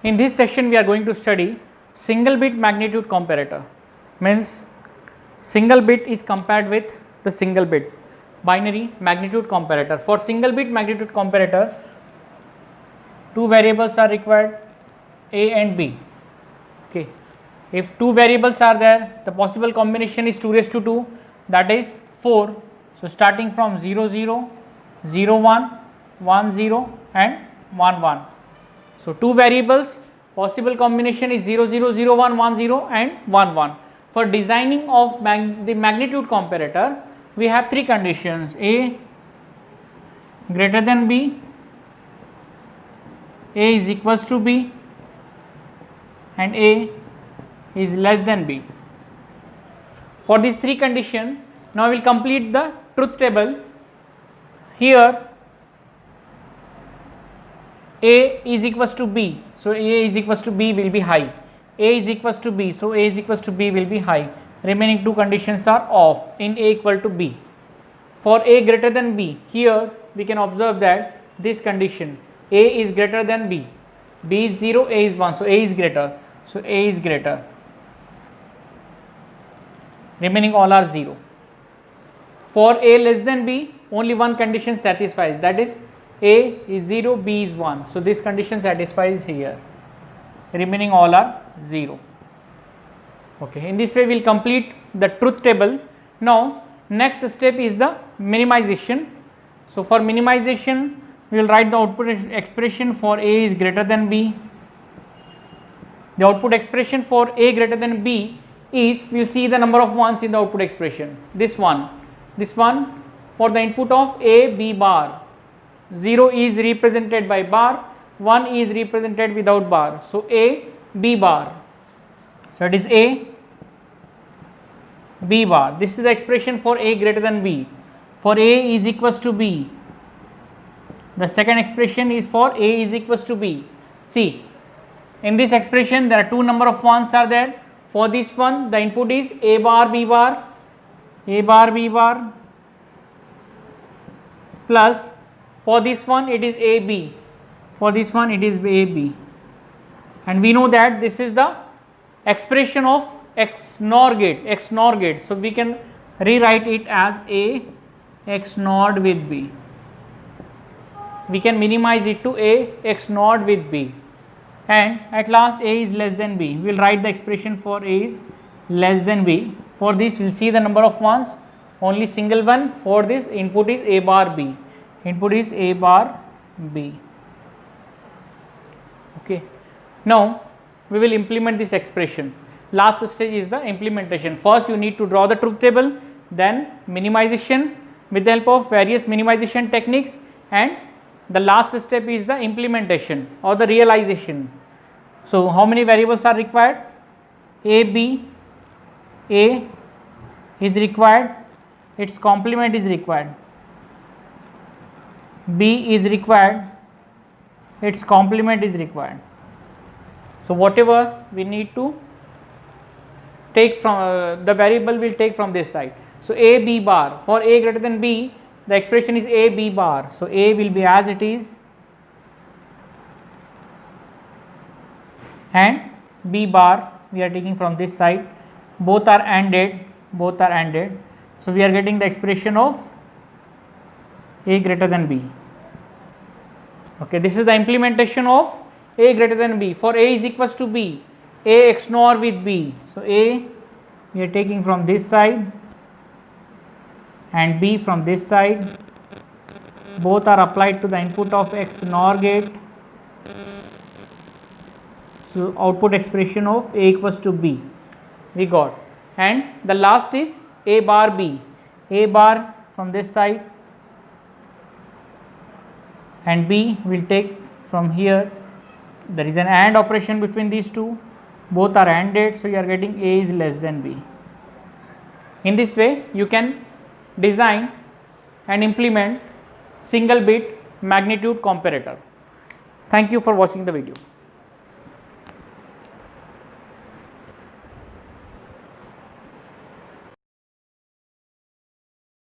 In this session we are going to study single bit magnitude comparator, means single bit is compared with the single bit, binary magnitude comparator. For single bit magnitude comparator, two variables are required, A and B. Okay. If two variables are there, the possible combination is 2 raised to 2, that is 4. So starting from 0 0, 0 1, 1 0 and 1 1. So two variables, possible combination is 0 0 0 1 1 0 and 1 1. For designing of the magnitude comparator, we have three conditions: A greater than B, A is equals to B, and A is less than B. For these three conditions, now we will complete the truth table. Here A is equals to B, so A is equals to B will be high. A is equals to B, so A is equals to B will be high. Remaining two conditions are off in A equal to B. For A greater than B, here we can observe that this condition, A is greater than B, B is 0, A is 1, so A is greater, so A is greater. Remaining all are 0. For A less than B, only one condition satisfies, that is A is 0, B is 1, so this condition satisfies here. Remaining all are 0. Okay, in this way we will complete the truth table. Now next step is the minimization. So for minimization, we will write the output expression for A is greater than B. The output expression for A greater than B is, we will see the number of ones in the output expression. This one for the input of A B bar. 0 is represented by bar, 1 is represented without bar, so A B bar. So it is A B bar. This is the expression for A greater than B. For A is equals to B, the second expression is for A is equals to B. See, in this expression there are two number of ones are there. For this one, the input is A bar B bar, A bar B bar, plus for this one it is AB, for this one it is AB, and we know that this is the expression of XNOR gate, so we can rewrite it as A XNOR with B. We can minimize it to A XNOR with B, and at last A is less than B. We will write the expression for A is less than B. For this we will see the number of ones, only single one. For this, input is A bar B, input is A bar B. Okay. Now we will implement this expression. Last stage is the implementation. First you need to draw the truth table, then minimization with the help of various minimization techniques, and the last step is the implementation or the realization. So how many variables are required? A B, A is required, its complement is required, B is required, its complement is required. So whatever we need to take from the variable will take from this side. So A B bar, for A greater than B, the expression is A B bar, so A will be as it is, and B bar we are taking from this side. Both are ANDed, so we are getting the expression of A greater than B. Okay, this is the implementation of A greater than B. For A is equals to B, A XNOR with B, so A we are taking from this side and B from this side. Both are applied to the input of XNOR gate, so output expression of A equals to B we got, and the last is A bar B, A bar from this side and B will take from here. There is an AND operation between these two, both are ANDed, so you are getting A is less than B. In this way you can design and implement single bit magnitude comparator. Thank you for watching the video.